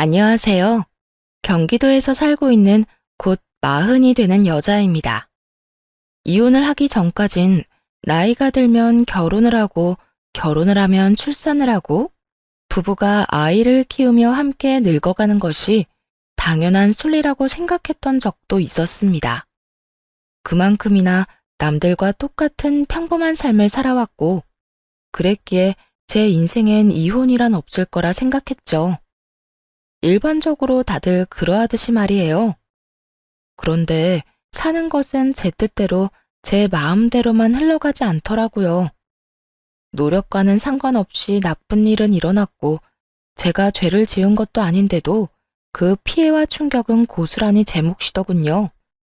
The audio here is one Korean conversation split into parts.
안녕하세요. 경기도에서 살고 있는 곧 40이 되는 여자입니다. 이혼을 하기 전까진 나이가 들면 결혼을 하고 결혼을 하면 출산을 하고 부부가 아이를 키우며 함께 늙어가는 것이 당연한 순리라고 생각했던 적도 있었습니다. 그만큼이나 남들과 똑같은 평범한 삶을 살아왔고 그랬기에 제 인생엔 이혼이란 없을 거라 생각했죠. 일반적으로 다들 그러하듯이 말이에요. 그런데 사는 것은 제 뜻대로 제 마음대로만 흘러가지 않더라고요. 노력과는 상관없이 나쁜 일은 일어났고 제가 죄를 지은 것도 아닌데도 그 피해와 충격은 고스란히 제 몫이더군요.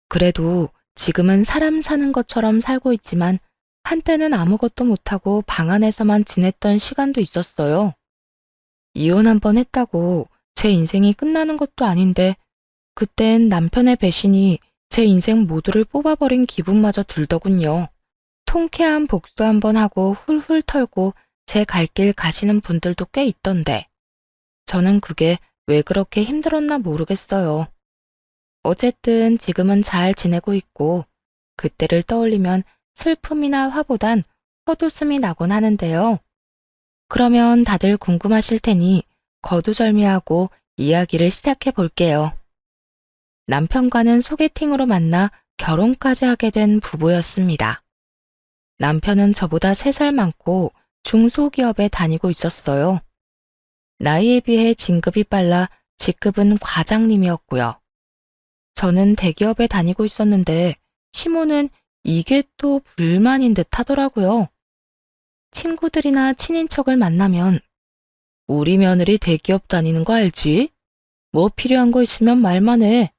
그래도 지금은 사람 사는 것처럼 살고 있지만 한때는 아무것도 못하고 방 안에서만 지냈던 시간도 있었어요. 이혼 한 번 했다고 제 인생이 끝나는 것도 아닌데 그땐 남편의 배신이 제 인생 모두를 뽑아버린 기분마저 들더군요. 통쾌한 복수 한 번 하고 훌훌 털고 제 갈 길 가시는 분들도 꽤 있던데 저는 그게 왜 그렇게 힘들었나 모르겠어요. 어쨌든 지금은 잘 지내고 있고 그때를 떠올리면 슬픔이나 화보단 헛웃음이 나곤 하는데요. 그러면 다들 궁금하실 테니 거두절미하고 이야기를 시작해 볼게요. 남편과는 소개팅으로 만나 결혼까지 하게 된 부부였습니다. 남편은 저보다 3살 많고 중소기업에 다니고 있었어요. 나이에 비해 진급이 빨라 직급은 과장님이었고요. 저는 대기업에 다니고 있었는데 시모는 이게 또 불만인 듯 하더라고요. 친구들이나 친인척을 만나면 우리 며느리 대기업 다니는 거 알지? 뭐 필요한 거 있으면 말만 해.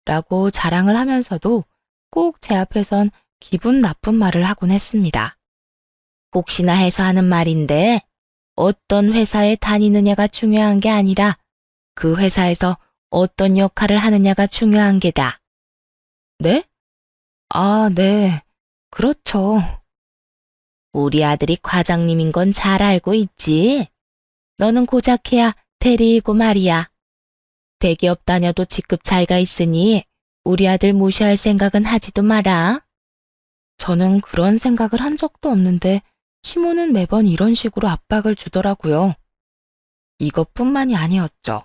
라고 자랑을 하면서도 꼭 제 앞에선 기분 나쁜 말을 하곤 했습니다. 혹시나 해서 하는 말인데 어떤 회사에 다니느냐가 중요한 게 아니라 그 회사에서 어떤 역할을 하느냐가 중요한 게다. 네? 아, 네. 그렇죠. 우리 아들이 과장님인 건 잘 알고 있지? 너는 고작 해야 대리이고 말이야. 대기업 다녀도 직급 차이가 있으니 우리 아들 무시할 생각은 하지도 마라. 저는 그런 생각을 한 적도 없는데 시모는 매번 이런 식으로 압박을 주더라고요. 이것뿐만이 아니었죠.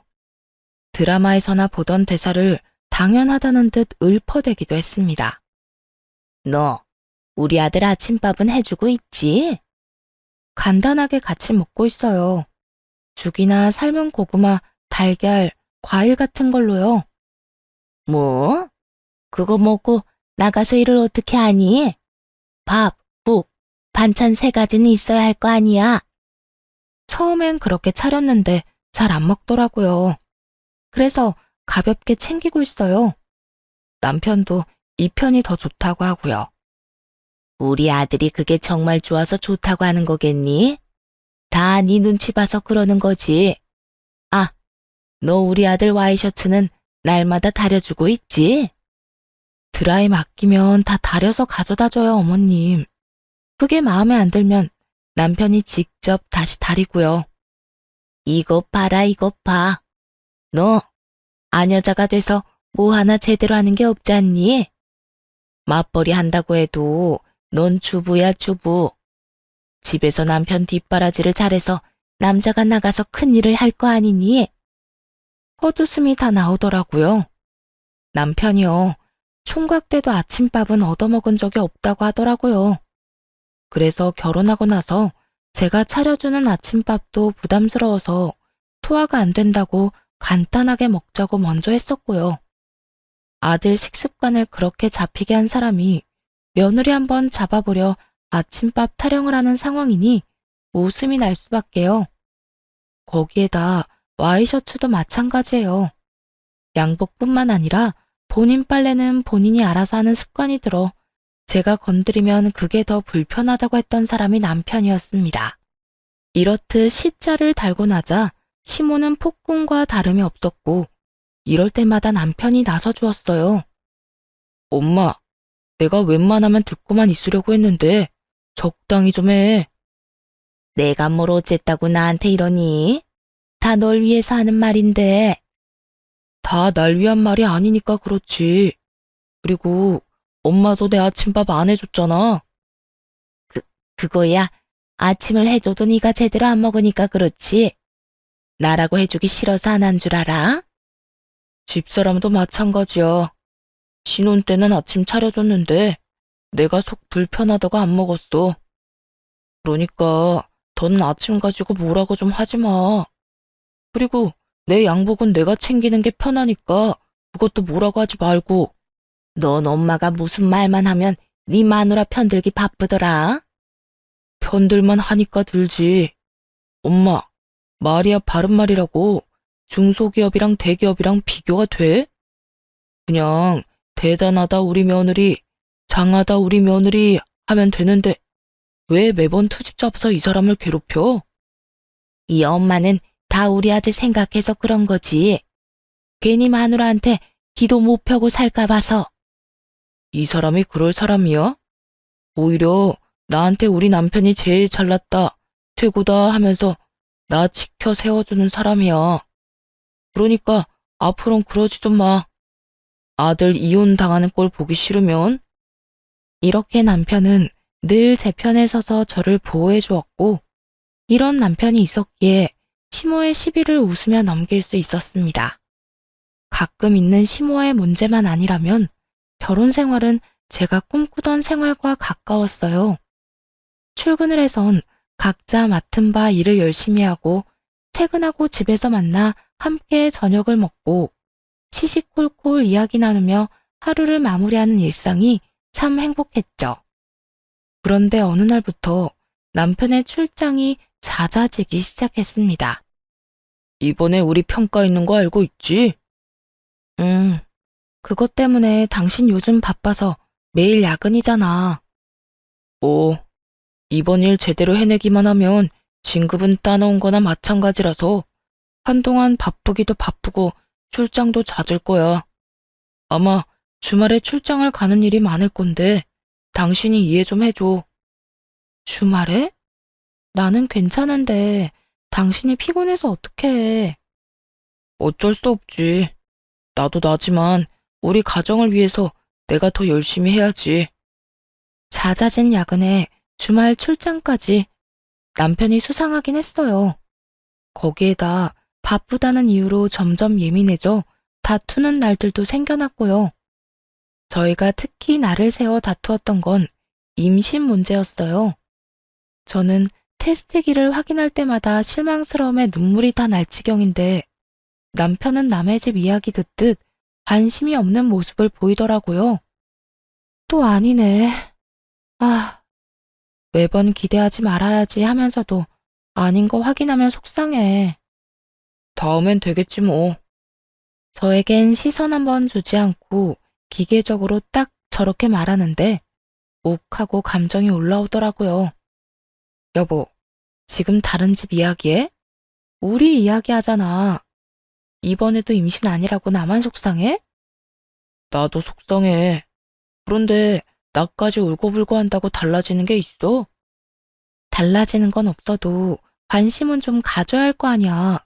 드라마에서나 보던 대사를 당연하다는 듯 읊어대기도 했습니다. 너, 우리 아들 아침밥은 해주고 있지? 간단하게 같이 먹고 있어요. 죽이나 삶은 고구마, 달걀, 과일 같은 걸로요. 뭐? 그거 먹고 나가서 일을 어떻게 하니? 밥, 국, 반찬 3가지는 있어야 할 거 아니야. 처음엔 그렇게 차렸는데 잘 안 먹더라고요. 그래서 가볍게 챙기고 있어요. 남편도 이 편이 더 좋다고 하고요. 우리 아들이 그게 정말 좋아서 좋다고 하는 거겠니? 다 네 눈치 봐서 그러는 거지. 아, 너 우리 아들 와이셔츠는 날마다 다려주고 있지? 드라이 맡기면 다 다려서 가져다 줘요, 어머님. 그게 마음에 안 들면 남편이 직접 다시 다리고요. 이것 봐라, 이것 봐. 너, 아녀자가 돼서 뭐 하나 제대로 하는 게 없지 않니? 맞벌이 한다고 해도 넌 주부야, 주부. 집에서 남편 뒷바라지를 잘해서 남자가 나가서 큰일을 할 거 아니니? 헛웃음이 다 나오더라고요. 남편이요. 총각 때도 아침밥은 얻어먹은 적이 없다고 하더라고요. 그래서 결혼하고 나서 제가 차려주는 아침밥도 부담스러워서 소화가 안 된다고 간단하게 먹자고 먼저 했었고요. 아들 식습관을 그렇게 잡히게 한 사람이 며느리 한번 잡아보려 아침밥 타령을 하는 상황이니 웃음이 날 수밖에요. 거기에다 와이셔츠도 마찬가지예요. 양복뿐만 아니라 본인 빨래는 본인이 알아서 하는 습관이 들어 제가 건드리면 그게 더 불편하다고 했던 사람이 남편이었습니다. 이렇듯 시자를 달고 나자 시모는 폭군과 다름이 없었고 이럴 때마다 남편이 나서 주었어요. 엄마, 내가 웬만하면 듣고만 있으려고 했는데 적당히 좀 해. 내가 뭘 어쨌다고 나한테 이러니? 다 널 위해서 하는 말인데. 다 날 위한 말이 아니니까 그렇지. 그리고 엄마도 내 아침밥 안 해줬잖아. 그거야. 아침을 해줘도 네가 제대로 안 먹으니까 그렇지. 나라고 해주기 싫어서 안 한 줄 알아? 집사람도 마찬가지야. 신혼 때는 아침 차려줬는데 내가 속 불편하다고 안 먹었어. 그러니까 더는 아침 가지고 뭐라고 좀 하지 마. 그리고 내 양복은 내가 챙기는 게 편하니까 그것도 뭐라고 하지 말고. 넌 엄마가 무슨 말만 하면 네 마누라 편들기 바쁘더라. 편들만 하니까 들지. 엄마, 말이야 바른 말이라고. 중소기업이랑 대기업이랑 비교가 돼? 그냥 대단하다 우리 며느리, 장하다 우리 며느리 하면 되는데 왜 매번 트집 잡아서 이 사람을 괴롭혀? 이 엄마는 다 우리 아들 생각해서 그런 거지. 괜히 마누라한테 기도 못 펴고 살까 봐서. 이 사람이 그럴 사람이야? 오히려 나한테 우리 남편이 제일 잘났다, 최고다 하면서 나 지켜 세워주는 사람이야. 그러니까 앞으론 그러지 좀 마. 아들 이혼 당하는 꼴 보기 싫으면. 이렇게 남편은 늘 제 편에 서서 저를 보호해 주었고, 이런 남편이 있었기에 시모의 시비를 웃으며 넘길 수 있었습니다. 가끔 있는 시모의 문제만 아니라면 결혼 생활은 제가 꿈꾸던 생활과 가까웠어요. 출근을 해선 각자 맡은 바 일을 열심히 하고 퇴근하고 집에서 만나 함께 저녁을 먹고 시시콜콜 이야기 나누며 하루를 마무리하는 일상이 참 행복했죠. 그런데 어느 날부터 남편의 출장이 잦아지기 시작했습니다. 이번에 우리 평가 있는 거 알고 있지? 그것 때문에 당신 요즘 바빠서 매일 야근이잖아. 이번 일 제대로 해내기만 하면 진급은 따놓은 거나 마찬가지라서 한동안 바쁘기도 바쁘고 출장도 잦을 거야. 아마 주말에 출장을 가는 일이 많을 건데 당신이 이해 좀 해줘. 주말에? 나는 괜찮은데 당신이 피곤해서 어떡해. 어쩔 수 없지. 나도 나지만 우리 가정을 위해서 내가 더 열심히 해야지. 잦아진 야근에 주말 출장까지 남편이 수상하긴 했어요. 거기에다 바쁘다는 이유로 점점 예민해져 다투는 날들도 생겨났고요. 저희가 특히 날을 세워 다투었던 건 임신 문제였어요. 저는 테스트기를 확인할 때마다 실망스러움에 눈물이 다 날 지경인데 남편은 남의 집 이야기 듣듯 관심이 없는 모습을 보이더라고요. 또 아니네. 매번 기대하지 말아야지 하면서도 아닌 거 확인하면 속상해. 다음엔 되겠지 뭐. 저에겐 시선 한번 주지 않고 기계적으로 딱 저렇게 말하는데 욱하고 감정이 올라오더라고요. 여보, 지금 다른 집 이야기해? 우리 이야기하잖아. 이번에도 임신 아니라고 나만 속상해? 나도 속상해. 그런데 나까지 울고불고 한다고 달라지는 게 있어? 달라지는 건 없어도 관심은 좀 가져야 할 거 아니야.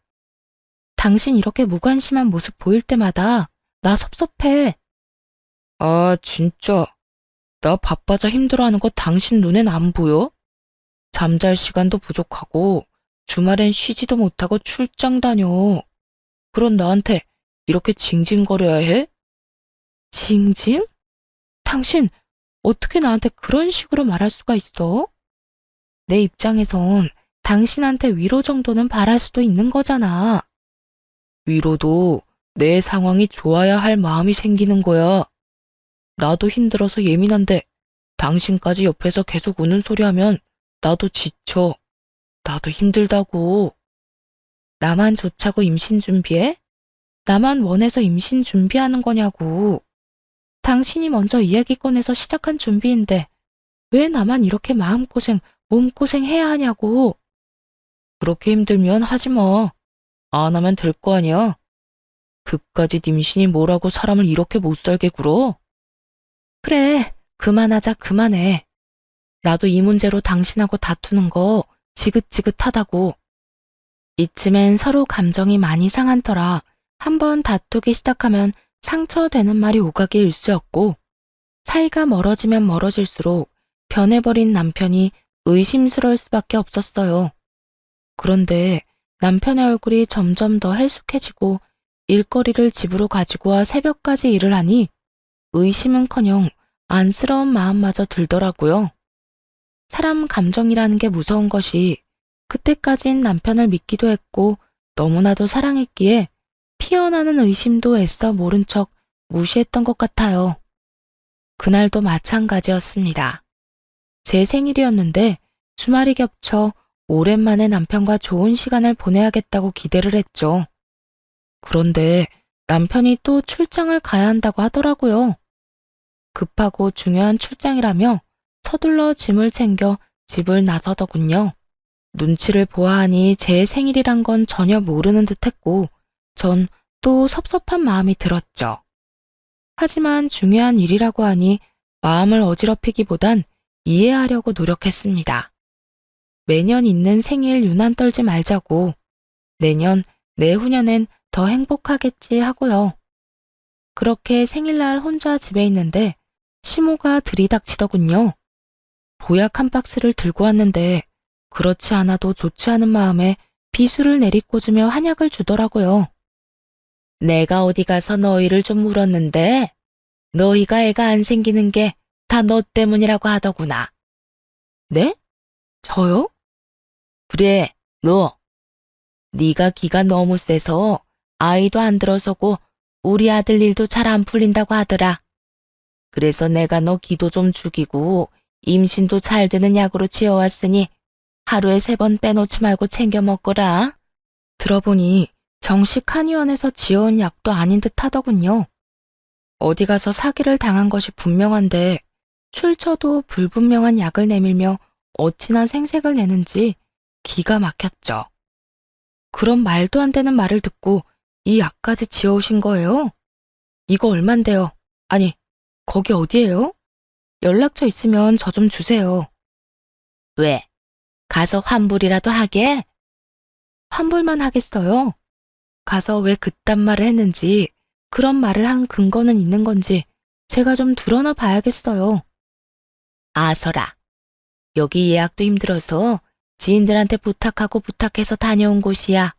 당신 이렇게 무관심한 모습 보일 때마다 나 섭섭해. 아, 진짜. 나 바빠서 힘들어하는 거 당신 눈엔 안 보여? 잠잘 시간도 부족하고 주말엔 쉬지도 못하고 출장 다녀. 그런 나한테 이렇게 징징거려야 해? 징징? 당신 어떻게 나한테 그런 식으로 말할 수가 있어? 내 입장에선 당신한테 위로 정도는 바랄 수도 있는 거잖아. 위로도 내 상황이 좋아야 할 마음이 생기는 거야. 나도 힘들어서 예민한데 당신까지 옆에서 계속 우는 소리 하면 나도 지쳐. 나도 힘들다고. 나만 좋자고 임신 준비해? 나만 원해서 임신 준비하는 거냐고. 당신이 먼저 이야기 꺼내서 시작한 준비인데 왜 나만 이렇게 마음고생, 몸고생 해야 하냐고. 그렇게 힘들면 하지 마. 안 하면 될 거 아니야. 그까짓 임신이 뭐라고 사람을 이렇게 못살게 굴어? 그래, 그만하자, 그만해. 나도 이 문제로 당신하고 다투는 거 지긋지긋하다고. 이쯤엔 서로 감정이 많이 상한 터라 한번 다투기 시작하면 상처되는 말이 오가기 일쑤였고, 사이가 멀어지면 멀어질수록 변해버린 남편이 의심스러울 수밖에 없었어요. 그런데 남편의 얼굴이 점점 더 헬쑥해지고 일거리를 집으로 가지고 와 새벽까지 일을 하니 의심은커녕 안쓰러운 마음마저 들더라고요. 사람 감정이라는 게 무서운 것이 그때까진 남편을 믿기도 했고 너무나도 사랑했기에 피어나는 의심도 애써 모른 척 무시했던 것 같아요. 그날도 마찬가지였습니다. 제 생일이었는데 주말이 겹쳐 오랜만에 남편과 좋은 시간을 보내야겠다고 기대를 했죠. 그런데 남편이 또 출장을 가야 한다고 하더라고요. 급하고 중요한 출장이라며 서둘러 짐을 챙겨 집을 나서더군요. 눈치를 보아하니 제 생일이란 건 전혀 모르는 듯했고 전 또 섭섭한 마음이 들었죠. 하지만 중요한 일이라고 하니 마음을 어지럽히기보단 이해하려고 노력했습니다. 매년 있는 생일 유난 떨지 말자고, 내년, 내후년엔 더 행복하겠지 하고요. 그렇게 생일날 혼자 집에 있는데 시모가 들이닥치더군요. 보약 한 박스를 들고 왔는데 그렇지 않아도 좋지 않은 마음에 비수를 내리꽂으며 한약을 주더라고요. 내가 어디 가서 너희를 좀 물었는데 너희가 애가 안 생기는 게 다 너 때문이라고 하더구나. 네? 저요? 그래, 너. 네가 기가 너무 세서 아이도 안 들어서고 우리 아들 일도 잘 안 풀린다고 하더라. 그래서 내가 너 기도 좀 죽이고 임신도 잘 되는 약으로 지어왔으니 하루에 3번 빼놓지 말고 챙겨 먹거라. 들어보니 정식 한의원에서 지어온 약도 아닌 듯 하더군요. 어디 가서 사기를 당한 것이 분명한데 출처도 불분명한 약을 내밀며 어찌나 생색을 내는지 기가 막혔죠. 그런 말도 안 되는 말을 듣고 이 약까지 지어오신 거예요? 이거 얼만데요? 아니, 거기 어디예요? 연락처 있으면 저 좀 주세요. 왜? 가서 환불이라도 하게? 환불만 하겠어요? 가서 왜 그딴 말을 했는지, 그런 말을 한 근거는 있는 건지 제가 좀 드러나 봐야겠어요. 아서라, 여기 예약도 힘들어서 지인들한테 부탁하고 부탁해서 다녀온 곳이야.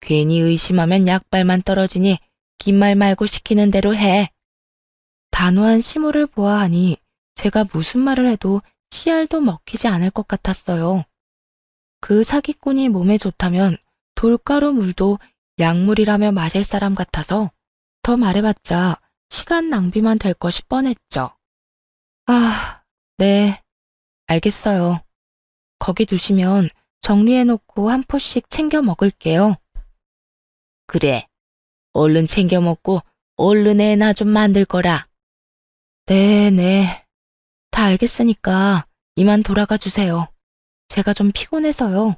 괜히 의심하면 약발만 떨어지니 긴 말 말고 시키는 대로 해. 단호한 시모를 보아하니 제가 무슨 말을 해도 씨알도 먹히지 않을 것 같았어요. 그 사기꾼이 몸에 좋다면 돌가루 물도 약물이라며 마실 사람 같아서 더 말해봤자 시간 낭비만 될 것이 뻔했죠. 아, 네, 알겠어요. 거기 두시면 정리해놓고 한 포씩 챙겨 먹을게요. 그래, 얼른 챙겨 먹고 얼른 애나 좀 만들 거라. 네. 다 알겠으니까 이만 돌아가 주세요. 제가 좀 피곤해서요.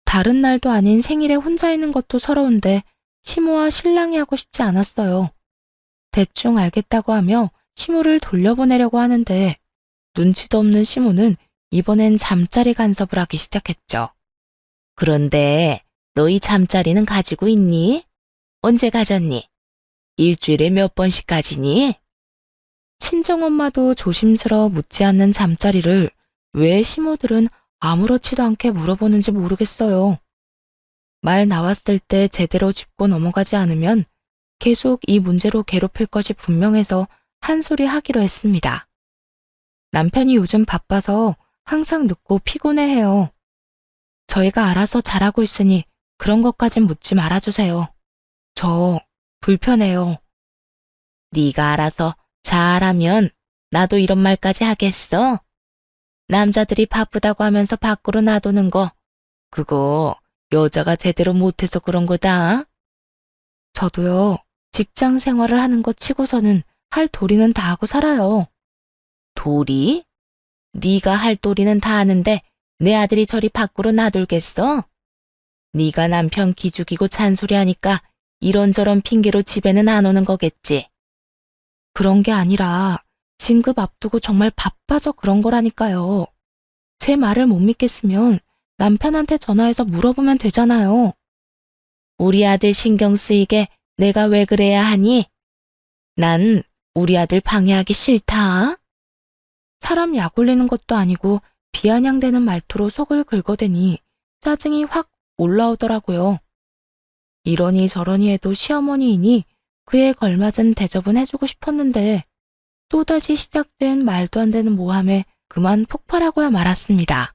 다른 날도 아닌 생일에 혼자 있는 것도 서러운데 시모와 실랑이 하고 싶지 않았어요. 대충 알겠다고 하며 시모를 돌려보내려고 하는데 눈치도 없는 시모는 이번엔 잠자리 간섭을 하기 시작했죠. 그런데 너희 잠자리는 가지고 있니? 언제 가졌니? 일주일에 몇 번씩 가지니? 친정엄마도 조심스러워 묻지 않는 잠자리를 왜 시모들은 아무렇지도 않게 물어보는지 모르겠어요. 말 나왔을 때 제대로 짚고 넘어가지 않으면 계속 이 문제로 괴롭힐 것이 분명해서 한 소리 하기로 했습니다. 남편이 요즘 바빠서 항상 늦고 피곤해해요. 저희가 알아서 잘하고 있으니 그런 것까진 묻지 말아주세요. 저 불편해요. 네가 알아서 잘하면 나도 이런 말까지 하겠어? 남자들이 바쁘다고 하면서 밖으로 놔두는 거, 그거 여자가 제대로 못해서 그런 거다. 저도요, 직장 생활을 하는 것 치고서는 할 도리는 다 하고 살아요. 도리? 네가 할 도리는 다 하는데 내 아들이 저리 밖으로 놔둘겠어? 네가 남편 기죽이고 잔소리하니까 이런저런 핑계로 집에는 안 오는 거겠지. 그런 게 아니라 진급 앞두고 정말 바빠서 그런 거라니까요. 제 말을 못 믿겠으면 남편한테 전화해서 물어보면 되잖아요. 우리 아들 신경 쓰이게 내가 왜 그래야 하니? 난 우리 아들 방해하기 싫다. 사람 약 올리는 것도 아니고 비아냥대는 말투로 속을 긁어대니 짜증이 확 올라오더라고요. 이러니 저러니 해도 시어머니이니 그에 걸맞은 대접은 해주고 싶었는데 또다시 시작된 말도 안 되는 모함에 그만 폭발하고야 말았습니다.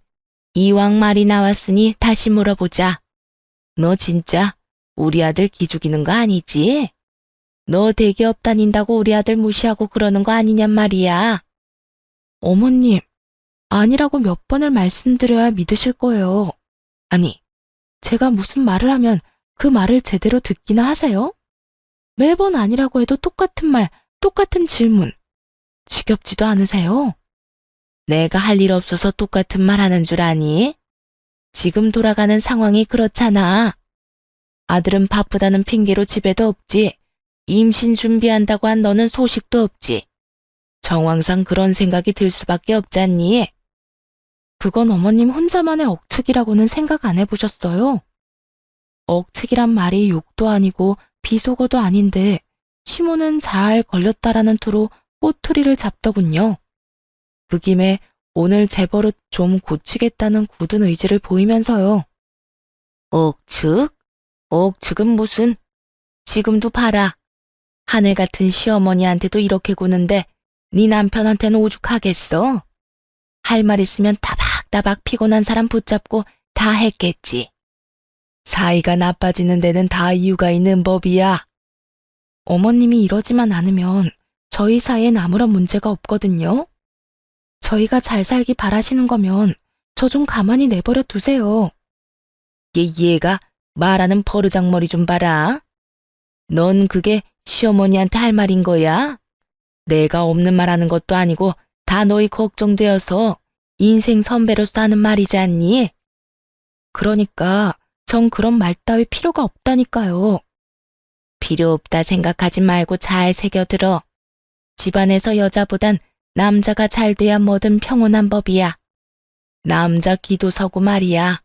이왕 말이 나왔으니 다시 물어보자. 너 진짜 우리 아들 기죽이는 거 아니지? 너 대기업 다닌다고 우리 아들 무시하고 그러는 거 아니냔 말이야. 어머님, 아니라고 몇 번을 말씀드려야 믿으실 거예요. 아니, 제가 무슨 말을 하면 그 말을 제대로 듣기나 하세요? 매번 아니라고 해도 똑같은 말, 똑같은 질문. 지겹지도 않으세요? 내가 할 일 없어서 똑같은 말 하는 줄 아니? 지금 돌아가는 상황이 그렇잖아. 아들은 바쁘다는 핑계로 집에도 없지. 임신 준비한다고 한 너는 소식도 없지. 정황상 그런 생각이 들 수밖에 없잖니? 그건 어머님 혼자만의 억측이라고는 생각 안 해보셨어요? 억측이란 말이 욕도 아니고 비속어도 아닌데 시모는 잘 걸렸다라는 투로 꼬투리를 잡더군요. 그 김에 오늘 제 버릇 좀 고치겠다는 굳은 의지를 보이면서요. 억측? 억측은 무슨? 지금도 봐라. 하늘 같은 시어머니한테도 이렇게 구는데 네 남편한테는 오죽하겠어? 할 말 있으면 따박따박 피곤한 사람 붙잡고 다 했겠지. 사이가 나빠지는 데는 다 이유가 있는 법이야. 어머님이 이러지만 않으면 저희 사이엔 아무런 문제가 없거든요. 저희가 잘 살기 바라시는 거면 저 좀 가만히 내버려 두세요. 얘가 말하는 버르장머리 좀 봐라. 넌 그게 시어머니한테 할 말인 거야? 내가 없는 말 하는 것도 아니고 다 너희 걱정되어서 인생 선배로서 하는 말이지 않니? 그러니까 전 그런 말 따위 필요가 없다니까요. 필요 없다 생각하지 말고 잘 새겨들어. 집안에서 여자보단 남자가 잘 돼야 뭐든 평온한 법이야. 남자 기도 서고 말이야.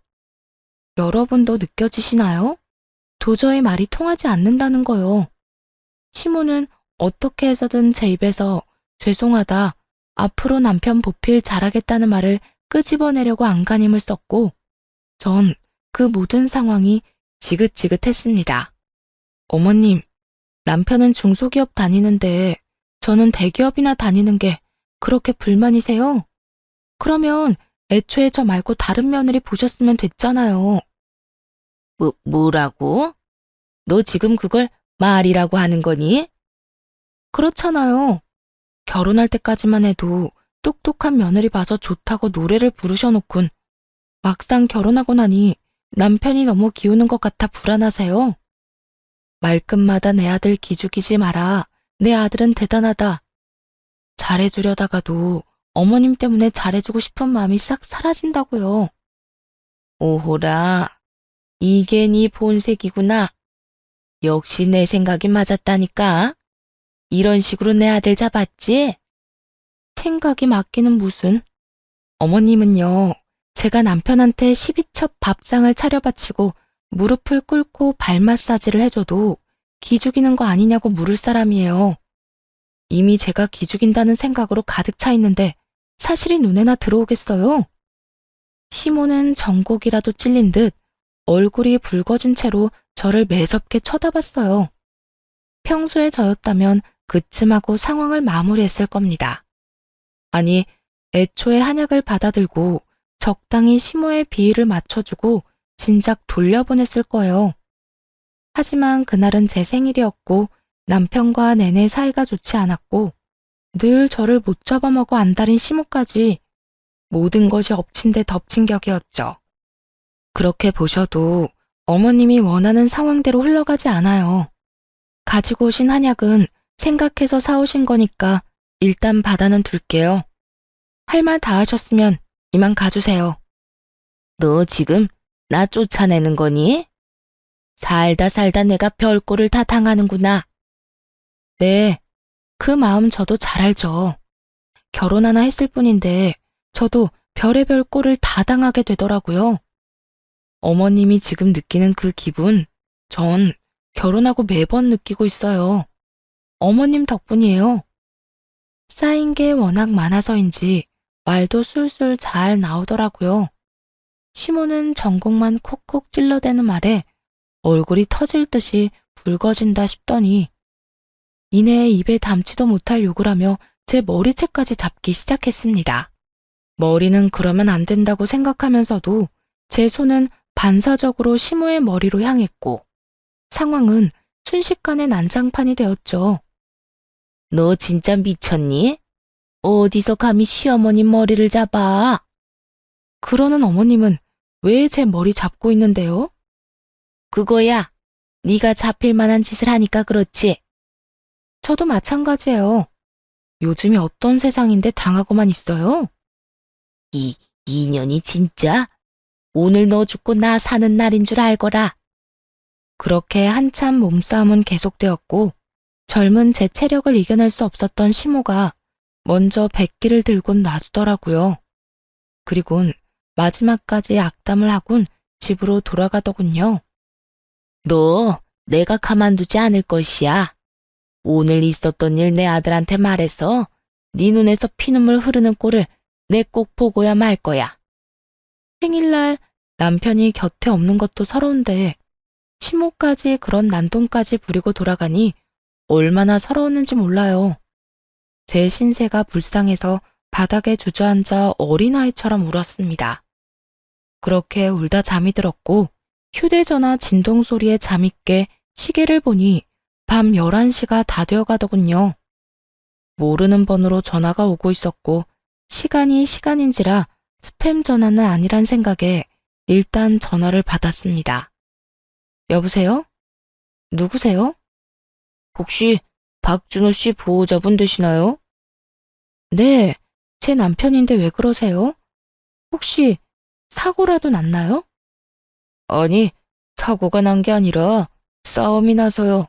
여러분도 느껴지시나요? 도저히 말이 통하지 않는다는 거요. 시모는 어떻게 해서든 제 입에서 죄송하다, 앞으로 남편 보필 잘하겠다는 말을 끄집어내려고 안간힘을 썼고 전 그 모든 상황이 지긋지긋했습니다. 어머님, 남편은 중소기업 다니는데 저는 대기업이나 다니는 게 그렇게 불만이세요? 그러면 애초에 저 말고 다른 며느리 보셨으면 됐잖아요. 뭐라고? 너 지금 그걸 말이라고 하는 거니? 그렇잖아요. 결혼할 때까지만 해도 똑똑한 며느리 봐서 좋다고 노래를 부르셔놓곤 막상 결혼하고 나니 남편이 너무 기우는 것 같아 불안하세요? 말끝마다 내 아들 기죽이지 마라. 내 아들은 대단하다. 잘해주려다가도 어머님 때문에 잘해주고 싶은 마음이 싹 사라진다고요. 오호라, 이게 네 본색이구나. 역시 내 생각이 맞았다니까. 이런 식으로 내 아들 잡았지? 생각이 맞기는 무슨. 어머님은요, 제가 남편한테 12첩 밥상을 차려바치고 무릎을 꿇고 발 마사지를 해줘도 기죽이는 거 아니냐고 물을 사람이에요. 이미 제가 기죽인다는 생각으로 가득 차 있는데 사실이 눈에나 들어오겠어요? 시모는 전곡이라도 찔린 듯 얼굴이 붉어진 채로 저를 매섭게 쳐다봤어요. 평소에 저였다면 그쯤하고 상황을 마무리했을 겁니다. 아니, 애초에 한약을 받아들고 적당히 시모의 비위를 맞춰주고 진작 돌려보냈을 거예요. 하지만 그날은 제 생일이었고 남편과 내내 사이가 좋지 않았고 늘 저를 못 잡아먹어 안달인 시모까지 모든 것이 엎친 데 덮친 격이었죠. 그렇게 보셔도 어머님이 원하는 상황대로 흘러가지 않아요. 가지고 오신 한약은 생각해서 사오신 거니까 일단 받아는 둘게요. 할 말 다 하셨으면 이만 가주세요. 너 지금 나 쫓아내는 거니? 살다 살다 내가 별꼴을 다 당하는구나. 네, 그 마음 저도 잘 알죠. 결혼 하나 했을 뿐인데 저도 별의별 꼴을 다 당하게 되더라고요. 어머님이 지금 느끼는 그 기분, 전 결혼하고 매번 느끼고 있어요. 어머님 덕분이에요. 쌓인 게 워낙 많아서인지 말도 술술 잘 나오더라고요. 시모는 전곡만 콕콕 찔러대는 말에 얼굴이 터질 듯이 붉어진다 싶더니 이내 입에 담지도 못할 욕을 하며 제 머리채까지 잡기 시작했습니다. 머리는 그러면 안 된다고 생각하면서도 제 손은 반사적으로 시모의 머리로 향했고 상황은 순식간에 난장판이 되었죠. 너 진짜 미쳤니? 어디서 감히 시어머님 머리를 잡아? 그러는 어머님은 왜 제 머리 잡고 있는데요? 그거야. 네가 잡힐 만한 짓을 하니까 그렇지. 저도 마찬가지예요. 요즘이 어떤 세상인데 당하고만 있어요? 이 인연이 진짜? 오늘 너 죽고 나 사는 날인 줄 알거라. 그렇게 한참 몸싸움은 계속되었고 젊은 제 체력을 이겨낼 수 없었던 시모가 먼저 백기를 들곤 놔두더라고요. 그리곤 마지막까지 악담을 하곤 집으로 돌아가더군요. 너 내가 가만두지 않을 것이야. 오늘 있었던 일 내 아들한테 말해서 네 눈에서 피눈물 흐르는 꼴을 내 꼭 보고야 말 거야. 생일날 남편이 곁에 없는 것도 서러운데 시모까지 그런 난동까지 부리고 돌아가니 얼마나 서러웠는지 몰라요. 제 신세가 불쌍해서 바닥에 주저앉아 어린아이처럼 울었습니다. 그렇게 울다 잠이 들었고 휴대전화 진동소리에 잠이 깨 시계를 보니 밤 11시가 다 되어가더군요. 모르는 번호로 전화가 오고 있었고 시간이 시간인지라 스팸 전화는 아니란 생각에 일단 전화를 받았습니다. 여보세요? 누구세요? 혹시 박준호 씨 보호자분 되시나요? 네, 제 남편인데 왜 그러세요? 혹시 사고라도 났나요? 아니, 사고가 난 게 아니라 싸움이 나서요.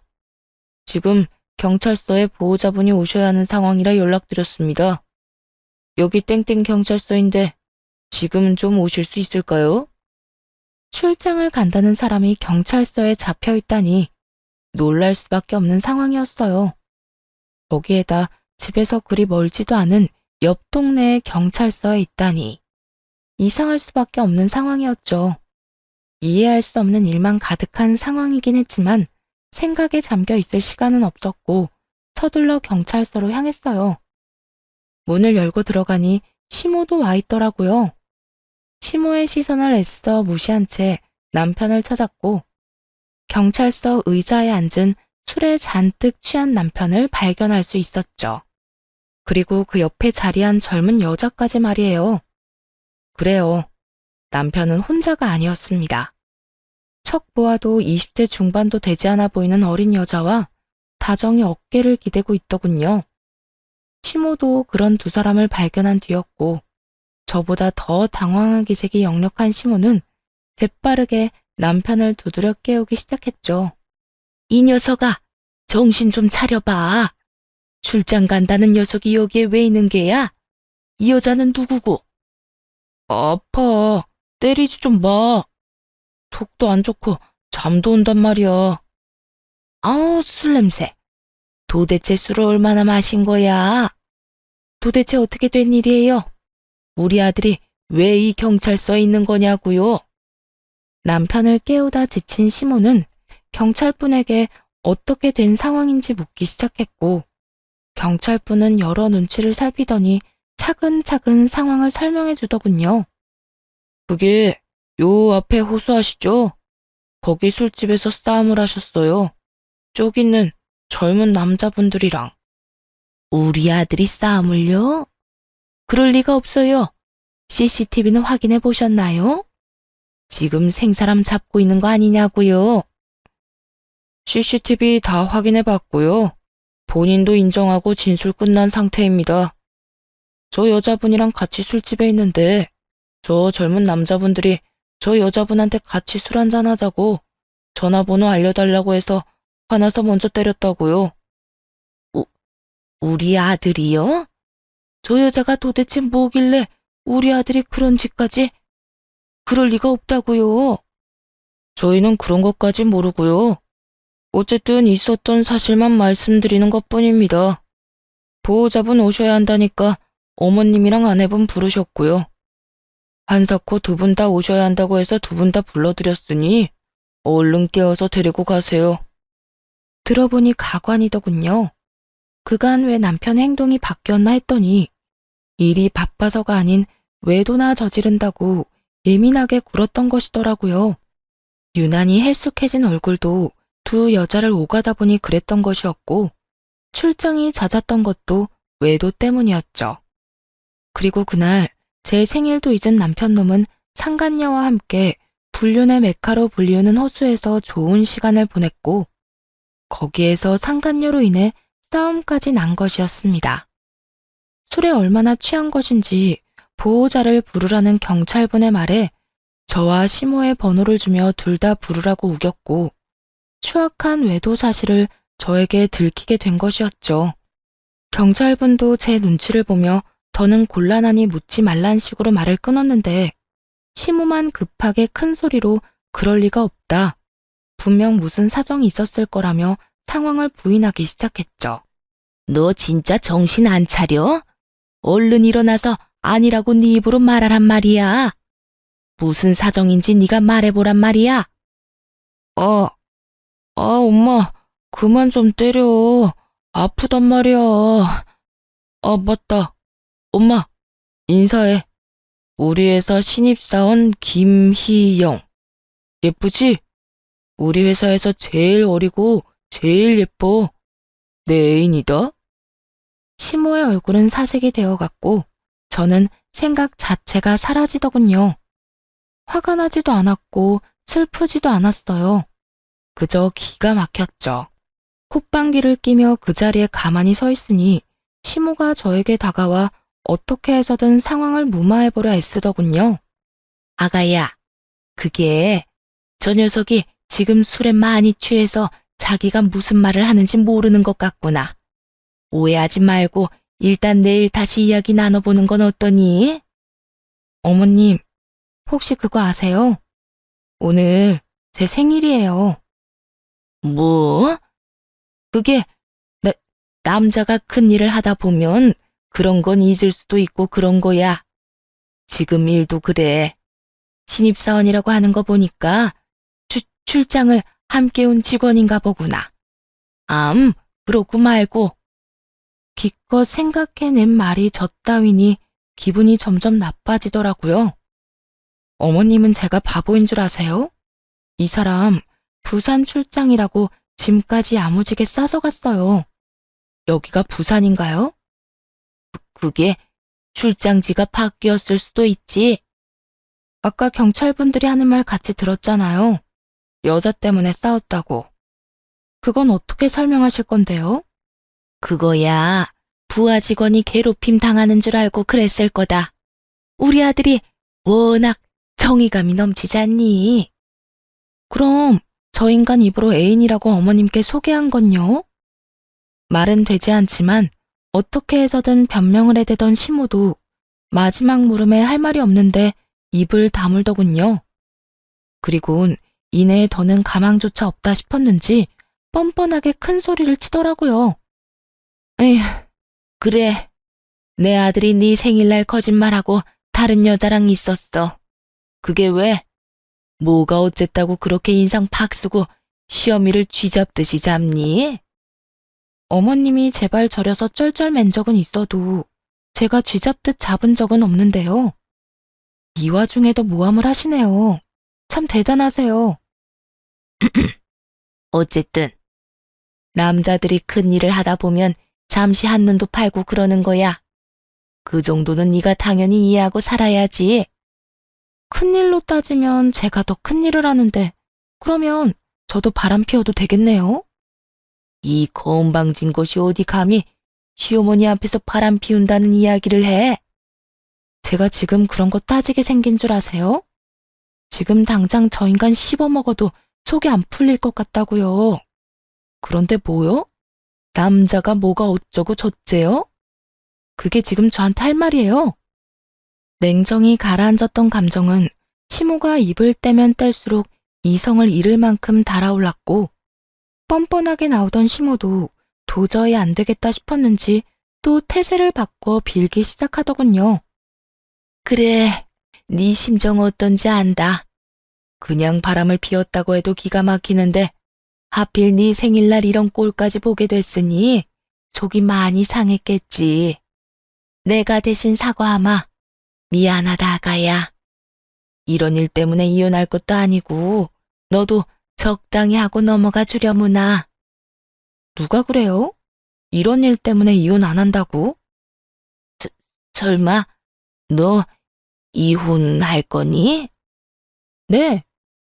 지금 경찰서에 보호자분이 오셔야 하는 상황이라 연락드렸습니다. 여기 땡땡 경찰서인데 지금 좀 오실 수 있을까요? 출장을 간다는 사람이 경찰서에 잡혀 있다니 놀랄 수밖에 없는 상황이었어요. 거기에다 집에서 그리 멀지도 않은 옆 동네의 경찰서에 있다니 이상할 수밖에 없는 상황이었죠. 이해할 수 없는 일만 가득한 상황이긴 했지만 생각에 잠겨 있을 시간은 없었고 서둘러 경찰서로 향했어요. 문을 열고 들어가니 시모도 와 있더라고요. 시모의 시선을 애써 무시한 채 남편을 찾았고 경찰서 의자에 앉은 술에 잔뜩 취한 남편을 발견할 수 있었죠. 그리고 그 옆에 자리한 젊은 여자까지 말이에요. 그래요. 남편은 혼자가 아니었습니다. 척 보아도 20대 중반도 되지 않아 보이는 어린 여자와 다정히 어깨를 기대고 있더군요. 시모도 그런 두 사람을 발견한 뒤였고 저보다 더 당황한 기색이 역력한 시모는 재빠르게 남편을 두드려 깨우기 시작했죠. 이 녀석아, 정신 좀 차려봐. 출장 간다는 녀석이 여기에 왜 있는 게야? 이 여자는 누구고? 아파. 때리지 좀 마. 속도 안 좋고 잠도 온단 말이야. 아우, 술 냄새. 도대체 술을 얼마나 마신 거야? 도대체 어떻게 된 일이에요? 우리 아들이 왜 이 경찰서에 있는 거냐고요? 남편을 깨우다 지친 시모는 경찰분에게 어떻게 된 상황인지 묻기 시작했고 경찰분은 여러 눈치를 살피더니 차근차근 상황을 설명해 주더군요. 그게 요 앞에 호수 아시죠? 거기 술집에서 싸움을 하셨어요. 저기 있는 젊은 남자분들이랑. 우리 아들이 싸움을요? 그럴 리가 없어요. CCTV는 확인해 보셨나요? 지금 생사람 잡고 있는 거 아니냐고요? CCTV 다 확인해 봤고요. 본인도 인정하고 진술 끝난 상태입니다. 저 여자분이랑 같이 술집에 있는데 저 젊은 남자분들이 저 여자분한테 같이 술 한잔 하자고 전화번호 알려달라고 해서 화나서 먼저 때렸다고요. 우리 아들이요? 저 여자가 도대체 뭐길래 우리 아들이 그런 짓까지? 그럴 리가 없다고요. 저희는 그런 것까지 모르고요. 어쨌든 있었던 사실만 말씀드리는 것뿐입니다. 보호자분 오셔야 한다니까 어머님이랑 아내분 부르셨고요. 한사코 두 분 다 오셔야 한다고 해서 두 분 다 불러드렸으니 얼른 깨워서 데리고 가세요. 들어보니 가관이더군요. 그간 왜 남편 행동이 바뀌었나 했더니 일이 바빠서가 아닌 외도나 저지른다고 예민하게 굴었던 것이더라고요. 유난히 헬쑥해진 얼굴도 두 여자를 오가다 보니 그랬던 것이었고 출장이 잦았던 것도 외도 때문이었죠. 그리고 그날 제 생일도 잊은 남편놈은 상간녀와 함께 불륜의 메카로 불리우는 호수에서 좋은 시간을 보냈고 거기에서 상간녀로 인해 싸움까지 난 것이었습니다. 술에 얼마나 취한 것인지 보호자를 부르라는 경찰분의 말에 저와 시모의 번호를 주며 둘 다 부르라고 우겼고 추악한 외도 사실을 저에게 들키게 된 것이었죠. 경찰분도 제 눈치를 보며 더는 곤란하니 묻지 말란 식으로 말을 끊었는데 시모만 급하게 큰 소리로 그럴 리가 없다. 분명 무슨 사정이 있었을 거라며 상황을 부인하기 시작했죠. 너 진짜 정신 안 차려? 얼른 일어나서 아니라고 네 입으로 말하란 말이야. 무슨 사정인지 네가 말해보란 말이야. 엄마, 그만 좀 때려. 아프단 말이야. 맞다. 엄마, 인사해. 우리 회사 신입사원 김희영. 예쁘지? 우리 회사에서 제일 어리고 제일 예뻐. 내 애인이다. 시모의 얼굴은 사색이 되어갔고 저는 생각 자체가 사라지더군요. 화가 나지도 않았고 슬프지도 않았어요. 그저 기가 막혔죠. 콧방귀를 끼며 그 자리에 가만히 서 있으니 시모가 저에게 다가와 어떻게 해서든 상황을 무마해보려 애쓰더군요. 아가야, 그게 저 녀석이 지금 술에 많이 취해서 자기가 무슨 말을 하는지 모르는 것 같구나. 오해하지 말고 일단 내일 다시 이야기 나눠보는 건 어떠니? 어머님, 혹시 그거 아세요? 오늘 제 생일이에요. 뭐? 그게 남자가 큰 일을 하다 보면 그런 건 잊을 수도 있고 그런 거야. 지금 일도 그래. 신입사원이라고 하는 거 보니까 출장을 함께 온 직원인가 보구나. 그러고 말고. 기껏 생각해낸 말이 젖따위니 기분이 점점 나빠지더라고요. 어머님은 제가 바보인 줄 아세요? 이 사람 부산 출장이라고 짐까지 야무지게 싸서 갔어요. 여기가 부산인가요? 그게 출장지가 바뀌었을 수도 있지. 아까 경찰분들이 하는 말 같이 들었잖아요. 여자 때문에 싸웠다고. 그건 어떻게 설명하실 건데요? 그거야 부하 직원이 괴롭힘 당하는 줄 알고 그랬을 거다. 우리 아들이 워낙 정의감이 넘치지 않니? 그럼 저 인간 입으로 애인이라고 어머님께 소개한 건요? 말은 되지 않지만 어떻게 해서든 변명을 해대던 시모도 마지막 물음에 할 말이 없는데 입을 다물더군요. 그리곤 이내에 더는 가망조차 없다 싶었는지 뻔뻔하게 큰 소리를 치더라고요. 에휴, 그래. 내 아들이 네 생일날 거짓말하고 다른 여자랑 있었어. 그게 왜? 뭐가 어쨌다고 그렇게 인상 팍 쓰고 시어미를 쥐잡듯이 잡니? 어머님이 제발 저려서 쩔쩔맨 적은 있어도 제가 쥐잡듯 잡은 적은 없는데요. 이 와중에도 모함을 하시네요. 참 대단하세요. 어쨌든 남자들이 큰 일을 하다 보면 잠시 한눈도 팔고 그러는 거야. 그 정도는 네가 당연히 이해하고 살아야지. 큰일로 따지면 제가 더 큰일을 하는데 그러면 저도 바람 피워도 되겠네요? 이 건방진 것이 어디 감히 시어머니 앞에서 바람 피운다는 이야기를 해? 제가 지금 그런 거 따지게 생긴 줄 아세요? 지금 당장 저 인간 씹어먹어도 속이 안 풀릴 것 같다고요. 그런데 뭐요? 남자가 뭐가 어쩌고 저쩌요? 그게 지금 저한테 할 말이에요. 냉정히 가라앉았던 감정은 시모가 입을 떼면 뗄수록 이성을 잃을 만큼 달아올랐고 뻔뻔하게 나오던 시모도 도저히 안 되겠다 싶었는지 또 태세를 바꿔 빌기 시작하더군요. 그래, 네 심정 어떤지 안다. 그냥 바람을 피웠다고 해도 기가 막히는데 하필 네 생일날 이런 꼴까지 보게 됐으니 속이 많이 상했겠지. 내가 대신 사과하마. 미안하다, 아가야. 이런 일 때문에 이혼할 것도 아니고 너도 적당히 하고 넘어가 주려무나. 누가 그래요? 이런 일 때문에 이혼 안 한다고? 설마 너 이혼할 거니? 네,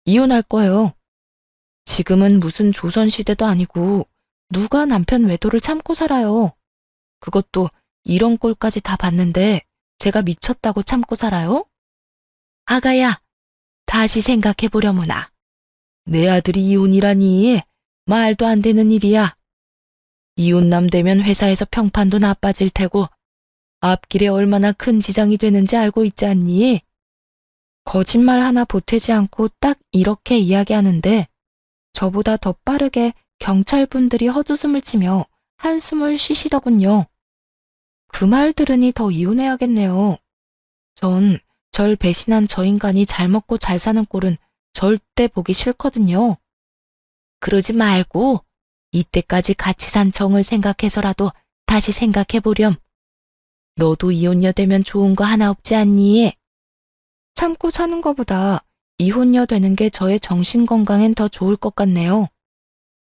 이혼할 거예요. 지금은 무슨 조선시대도 아니고 누가 남편 외도를 참고 살아요. 그것도 이런 꼴까지 다 봤는데 제가 미쳤다고 참고 살아요? 아가야, 다시 생각해보려무나. 내 아들이 이혼이라니 말도 안 되는 일이야. 이혼남 되면 회사에서 평판도 나빠질 테고 앞길에 얼마나 큰 지장이 되는지 알고 있지 않니? 거짓말 하나 보태지 않고 딱 이렇게 이야기하는데 저보다 더 빠르게 경찰분들이 헛웃음을 치며 한숨을 쉬시더군요. 그 말 들으니 더 이혼해야겠네요. 전 절 배신한 저 인간이 잘 먹고 잘 사는 꼴은 절대 보기 싫거든요. 그러지 말고 이때까지 같이 산 정을 생각해서라도 다시 생각해보렴. 너도 이혼녀 되면 좋은 거 하나 없지 않니? 참고 사는 거보다 이혼녀 되는 게 저의 정신건강엔 더 좋을 것 같네요.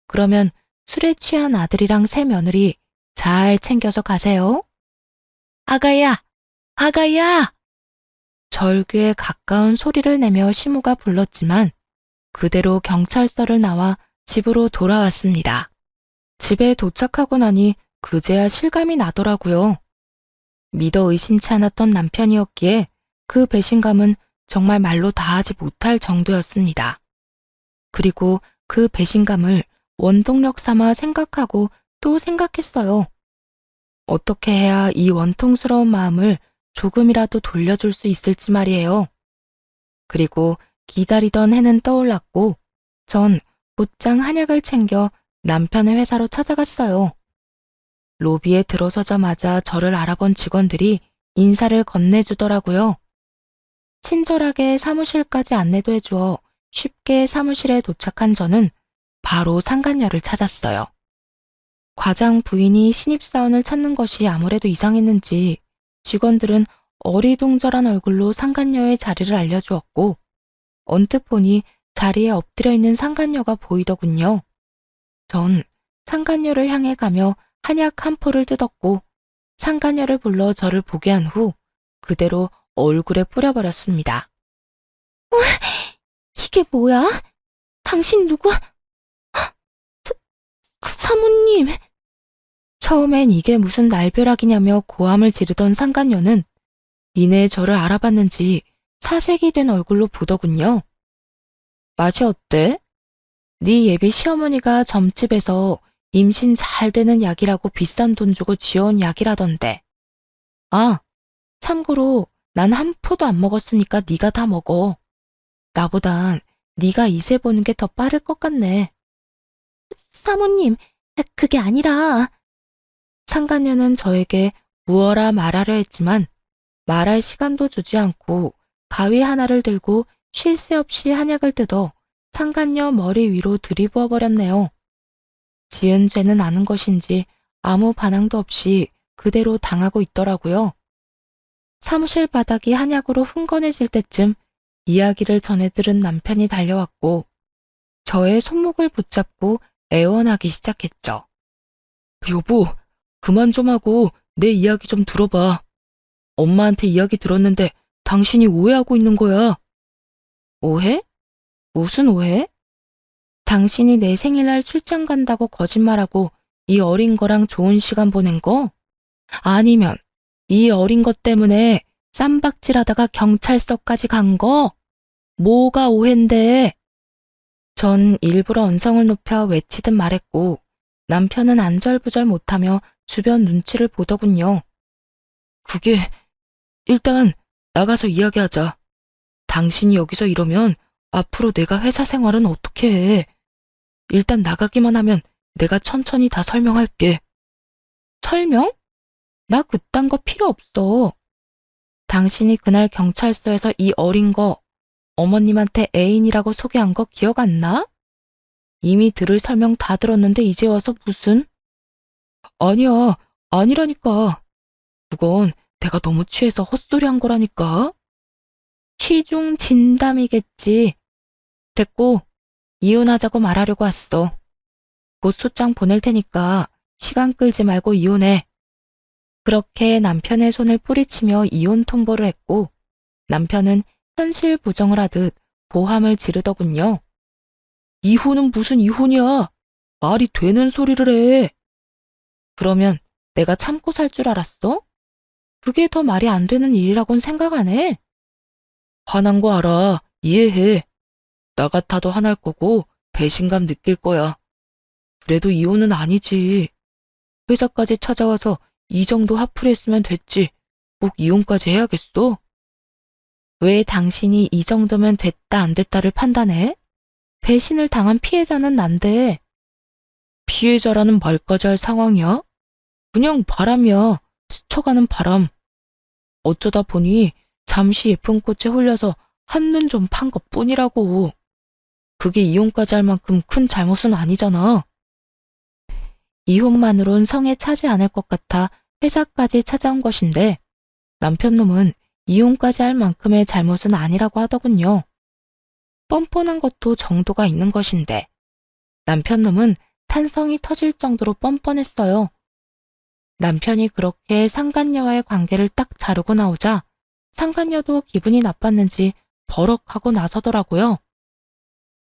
그러면 술에 취한 아들이랑 새 며느리 잘 챙겨서 가세요. 아가야! 아가야! 절규에 가까운 소리를 내며 시모가 불렀지만 그대로 경찰서를 나와 집으로 돌아왔습니다. 집에 도착하고 나니 그제야 실감이 나더라고요. 믿어 의심치 않았던 남편이었기에 그 배신감은 정말 말로 다하지 못할 정도였습니다. 그리고 그 배신감을 원동력 삼아 생각하고 또 생각했어요. 어떻게 해야 이 원통스러운 마음을 조금이라도 돌려줄 수 있을지 말이에요. 그리고 기다리던 해는 떠올랐고 전 곧장 한약을 챙겨 남편의 회사로 찾아갔어요. 로비에 들어서자마자 저를 알아본 직원들이 인사를 건네주더라고요. 친절하게 사무실까지 안내도 해주어 쉽게 사무실에 도착한 저는 바로 상간녀를 찾았어요. 과장 부인이 신입사원을 찾는 것이 아무래도 이상했는지 직원들은 어리둥절한 얼굴로 상간녀의 자리를 알려주었고 언뜻 보니 자리에 엎드려 있는 상간녀가 보이더군요. 전 상간녀를 향해 가며 한약 한 포를 뜯었고 상간녀를 불러 저를 보게 한 후 그대로 얼굴에 뿌려버렸습니다. 이게 뭐야? 당신 누구? 사모님! 처음엔 이게 무슨 날벼락이냐며 고함을 지르던 상간녀는 이내 저를 알아봤는지 사색이 된 얼굴로 보더군요. 맛이 어때? 네 예비 시어머니가 점집에서 임신 잘 되는 약이라고 비싼 돈 주고 지어온 약이라던데. 아, 참고로 난 한 포도 안 먹었으니까 네가 다 먹어. 나보단 네가 이세 보는 게 더 빠를 것 같네. 사모님, 그게 아니라... 상간녀는 저에게 무어라 말하려 했지만 말할 시간도 주지 않고 가위 하나를 들고 쉴 새 없이 한약을 뜯어 상간녀 머리 위로 들이부어 버렸네요. 지은 죄는 아는 것인지 아무 반항도 없이 그대로 당하고 있더라고요. 사무실 바닥이 한약으로 흥건해질 때쯤 이야기를 전해 들은 남편이 달려왔고 저의 손목을 붙잡고 애원하기 시작했죠. 여보, 그만 좀 하고 내 이야기 좀 들어봐. 엄마한테 이야기 들었는데 당신이 오해하고 있는 거야. 오해? 무슨 오해? 당신이 내 생일날 출장 간다고 거짓말하고 이 어린 거랑 좋은 시간 보낸 거? 아니면 이 어린 것 때문에 쌈박질하다가 경찰서까지 간 거? 뭐가 오해인데? 전 일부러 언성을 높여 외치듯 말했고 남편은 안절부절 못하며 주변 눈치를 보더군요. 그게 일단 나가서 이야기하자. 당신이 여기서 이러면 앞으로 내가 회사 생활은 어떻게 해? 일단 나가기만 하면 내가 천천히 다 설명할게. 설명? 나 그딴 거 필요 없어. 당신이 그날 경찰서에서 이 어린 거 어머님한테 애인이라고 소개한 거 기억 안 나? 이미 들을 설명 다 들었는데 이제 와서 무슨? 아니야, 아니라니까. 그건 내가 너무 취해서 헛소리 한 거라니까. 취중 진담이겠지. 됐고, 이혼하자고 말하려고 왔어. 곧 소장 보낼 테니까 시간 끌지 말고 이혼해. 그렇게 남편의 손을 뿌리치며 이혼 통보를 했고, 남편은 현실 부정을 하듯 고함을 지르더군요. 이혼은 무슨 이혼이야? 말이 되는 소리를 해. 그러면 내가 참고 살 줄 알았어? 그게 더 말이 안 되는 일이라고는 생각 안 해. 화난 거 알아. 이해해. 나 같아도 화날 거고 배신감 느낄 거야. 그래도 이혼은 아니지. 회사까지 찾아와서 이 정도 화풀이 했으면 됐지. 꼭 이혼까지 해야겠어? 왜 당신이 이 정도면 됐다 안 됐다를 판단해? 배신을 당한 피해자는 난데. 피해자라는 말까지 할 상황이야? 그냥 바람이야. 스쳐가는 바람. 어쩌다 보니 잠시 예쁜 꽃에 홀려서 한눈 좀 판 것뿐이라고. 그게 이혼까지 할 만큼 큰 잘못은 아니잖아. 이혼만으론 성에 차지 않을 것 같아 회사까지 찾아온 것인데 남편 놈은 이혼까지 할 만큼의 잘못은 아니라고 하더군요. 뻔뻔한 것도 정도가 있는 것인데 남편 놈은 탄성이 터질 정도로 뻔뻔했어요. 남편이 그렇게 상간녀와의 관계를 딱 자르고 나오자 상간녀도 기분이 나빴는지 버럭하고 나서더라고요.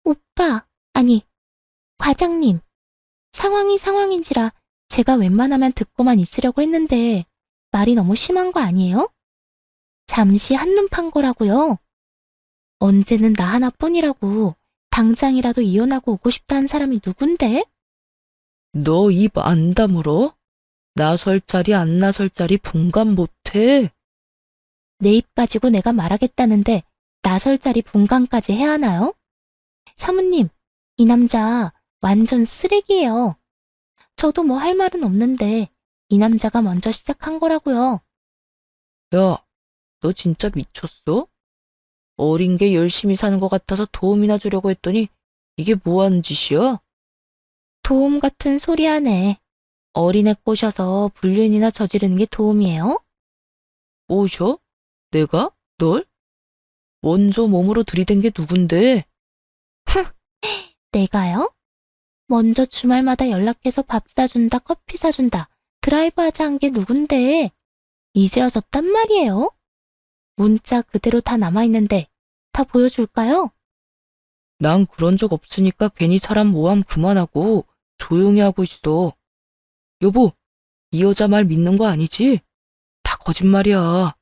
오빠, 아니, 과장님, 상황이 상황인지라 제가 웬만하면 듣고만 있으려고 했는데 말이 너무 심한 거 아니에요? 잠시 한눈 판 거라고요. 언제는 나 하나뿐이라고 당장이라도 이혼하고 오고 싶다는 사람이 누군데? 너 입 안 다물어? 나설 자리 안 나설 자리 분간 못해? 내 입 가지고 내가 말하겠다는데 나설 자리 분간까지 해야 하나요? 사모님, 이 남자 완전 쓰레기예요. 저도 뭐 할 말은 없는데 이 남자가 먼저 시작한 거라고요. 야, 너 진짜 미쳤어? 어린 게 열심히 사는 것 같아서 도움이나 주려고 했더니 이게 뭐 하는 짓이야? 도움 같은 소리 하네. 어린애 꼬셔서 불륜이나 저지르는 게 도움이에요? 꼬셔? 내가? 널? 먼저 몸으로 들이댄 게 누군데? 내가요? 먼저 주말마다 연락해서 밥 사준다, 커피 사준다, 드라이브 하자 한 게 누군데? 이제 와서 딴 말이에요? 문자 그대로 다 남아있는데 다 보여줄까요? 난 그런 적 없으니까 괜히 사람 모함 그만하고 조용히 하고 있어. 여보, 이 여자 말 믿는 거 아니지? 다 거짓말이야.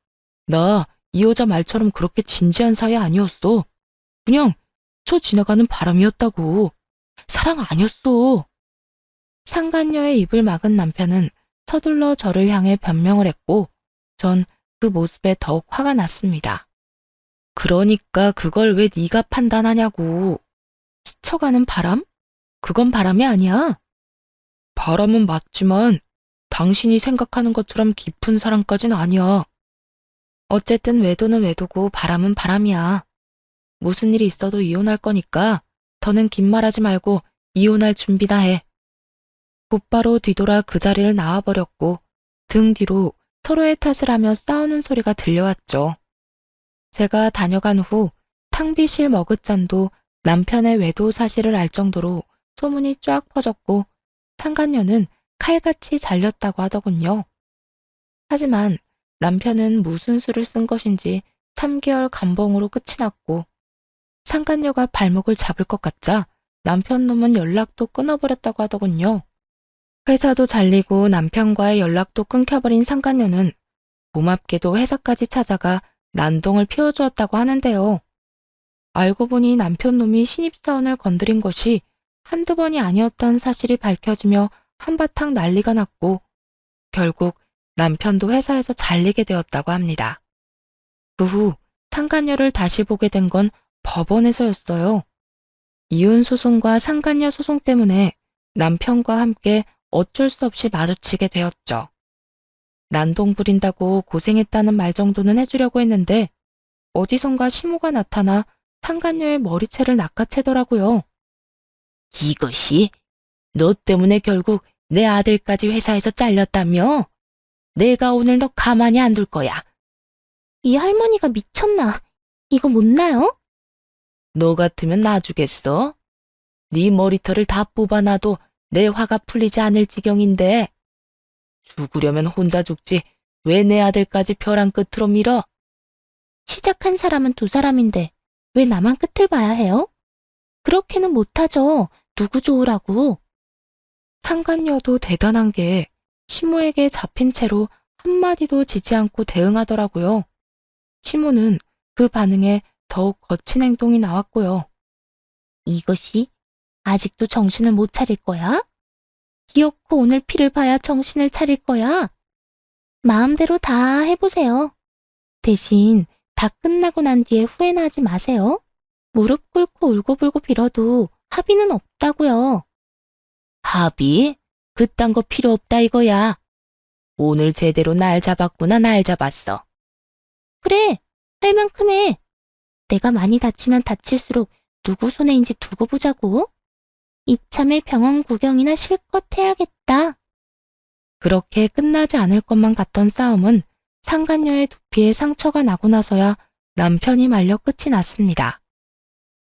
나 이 여자 말처럼 그렇게 진지한 사이 아니었어. 그냥 스쳐 지나가는 바람이었다고. 사랑 아니었어. 상간녀의 입을 막은 남편은 서둘러 저를 향해 변명을 했고 전 그 모습에 더욱 화가 났습니다. 그러니까 그걸 왜 네가 판단하냐고. 스쳐가는 바람? 그건 바람이 아니야. 바람은 맞지만 당신이 생각하는 것처럼 깊은 사랑까진 아니야. 어쨌든 외도는 외도고 바람은 바람이야. 무슨 일이 있어도 이혼할 거니까 더는 긴 말하지 말고 이혼할 준비나 해. 곧바로 뒤돌아 그 자리를 나와버렸고 등 뒤로 서로의 탓을 하며 싸우는 소리가 들려왔죠. 제가 다녀간 후 탕비실 머그잔도 남편의 외도 사실을 알 정도로 소문이 쫙 퍼졌고 상간녀는 칼같이 잘렸다고 하더군요. 하지만 남편은 무슨 수를 쓴 것인지 3개월 감봉으로 끝이 났고 상간녀가 발목을 잡을 것 같자 남편 놈은 연락도 끊어버렸다고 하더군요. 회사도 잘리고 남편과의 연락도 끊겨버린 상간녀는 고맙게도 회사까지 찾아가 난동을 피워주었다고 하는데요. 알고 보니 남편 놈이 신입사원을 건드린 것이 한두 번이 아니었다는 사실이 밝혀지며 한바탕 난리가 났고 결국 남편도 회사에서 잘리게 되었다고 합니다. 그 후 상간녀를 다시 보게 된 건 법원에서였어요. 이혼 소송과 상간녀 소송 때문에 남편과 함께 어쩔 수 없이 마주치게 되었죠. 난동 부린다고 고생했다는 말 정도는 해주려고 했는데 어디선가 시모가 나타나 상간녀의 머리채를 낚아채더라고요. 이것이 너 때문에 결국 내 아들까지 회사에서 잘렸다며? 내가 오늘 너 가만히 안 둘 거야. 이 할머니가 미쳤나? 이거 못 나요? 너 같으면 놔주겠어? 네 머리털을 다 뽑아놔도 내 화가 풀리지 않을 지경인데 죽으려면 혼자 죽지 왜 내 아들까지 벼랑 끝으로 밀어? 시작한 사람은 두 사람인데 왜 나만 끝을 봐야 해요? 그렇게는 못하죠. 누구 좋으라고. 상간녀도 대단한 게 시모에게 잡힌 채로 한마디도 지지 않고 대응하더라고요. 시모는 그 반응에 더욱 거친 행동이 나왔고요. 이것이 아직도 정신을 못 차릴 거야? 기어코 오늘 피를 봐야 정신을 차릴 거야? 마음대로 다 해보세요. 대신 다 끝나고 난 뒤에 후회나 하지 마세요. 무릎 꿇고 울고불고 빌어도 합의는 없다고요. 합의? 그딴 거 필요 없다 이거야. 오늘 제대로 날 잡았구나 날 잡았어. 그래, 할 만큼 해. 내가 많이 다치면 다칠수록 누구 손해인지 두고 보자고. 이참에 병원 구경이나 실컷 해야겠다. 그렇게 끝나지 않을 것만 같던 싸움은 상간녀의 두피에 상처가 나고 나서야 남편이 말려 끝이 났습니다.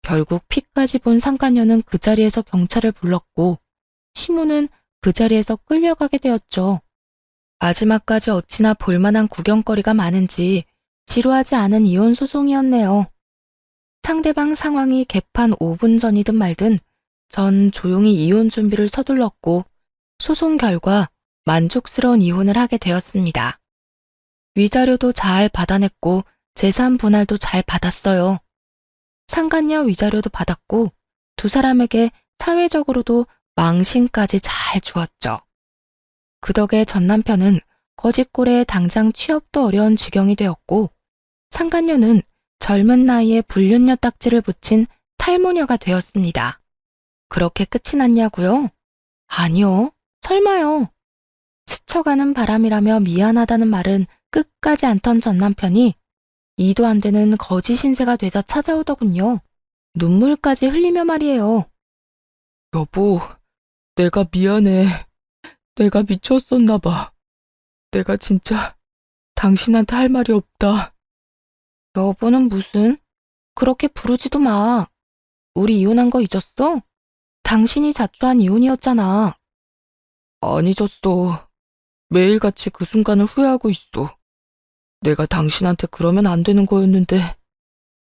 결국 피까지 본 상간녀는 그 자리에서 경찰을 불렀고 시모는 그 자리에서 끌려가게 되었죠. 마지막까지 어찌나 볼만한 구경거리가 많은지 지루하지 않은 이혼 소송이었네요. 상대방 상황이 개판 5분 전이든 말든 전 조용히 이혼 준비를 서둘렀고 소송 결과 만족스러운 이혼을 하게 되었습니다. 위자료도 잘 받아냈고 재산 분할도 잘 받았어요. 상간녀 위자료도 받았고 두 사람에게 사회적으로도 망신까지 잘 주었죠. 그 덕에 전 남편은 거짓골에 당장 취업도 어려운 지경이 되었고 상간녀는 젊은 나이에 불륜녀 딱지를 붙인 탈모녀가 되었습니다. 그렇게 끝이 났냐고요? 아니요. 설마요. 스쳐가는 바람이라며 미안하다는 말은 끝까지 않던 전 남편이 이도 안 되는 거짓 신세가 되자 찾아오더군요. 눈물까지 흘리며 말이에요. 여보, 내가 미안해. 내가 미쳤었나 봐. 내가 진짜 당신한테 할 말이 없다. 여보는 무슨? 그렇게 부르지도 마. 우리 이혼한 거 잊었어? 당신이 자초한 이혼이었잖아. 안 잊었어. 매일같이 그 순간을 후회하고 있어. 내가 당신한테 그러면 안 되는 거였는데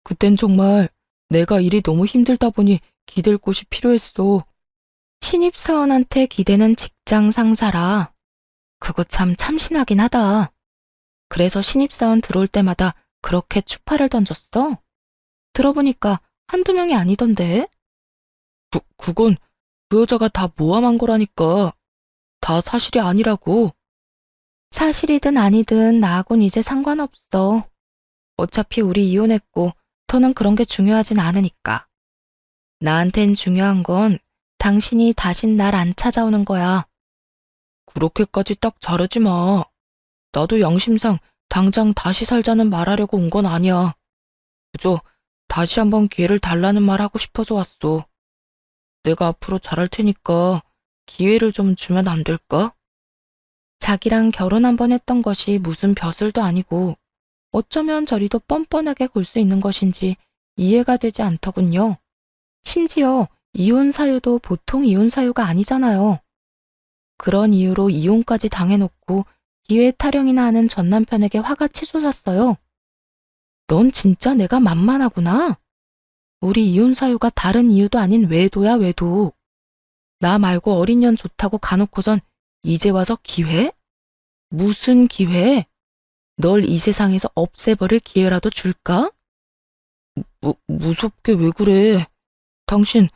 그땐 정말 내가 일이 너무 힘들다 보니 기댈 곳이 필요했어. 신입사원한테 기대는 직장 상사라. 그거 참 참신하긴 하다. 그래서 신입사원 들어올 때마다 그렇게 추파를 던졌어? 들어보니까 한두 명이 아니던데? 그건 그 여자가 다 모함한 거라니까. 다 사실이 아니라고. 사실이든 아니든 나하고는 이제 상관없어. 어차피 우리 이혼했고 더는 그런 게 중요하진 않으니까. 나한텐 중요한 건 당신이 다신 날 안 찾아오는 거야. 그렇게까지 딱 자르지 마. 나도 양심상 당장 다시 살자는 말하려고 온 건 아니야. 그저 다시 한번 기회를 달라는 말 하고 싶어서 왔어. 내가 앞으로 잘할 테니까 기회를 좀 주면 안 될까? 자기랑 결혼 한번 했던 것이 무슨 벼슬도 아니고 어쩌면 저리도 뻔뻔하게 굴 수 있는 것인지 이해가 되지 않더군요. 심지어 이혼 사유도 보통 이혼 사유가 아니잖아요. 그런 이유로 이혼까지 당해놓고 기회 타령이나 하는 전 남편에게 화가 치솟았어요. 넌 진짜 내가 만만하구나. 우리 이혼 사유가 다른 이유도 아닌 외도야 외도. 나 말고 어린 년 좋다고 가놓고선 이제 와서 기회? 무슨 기회? 널 이 세상에서 없애버릴 기회라도 줄까? 무섭게 왜 그래? 당신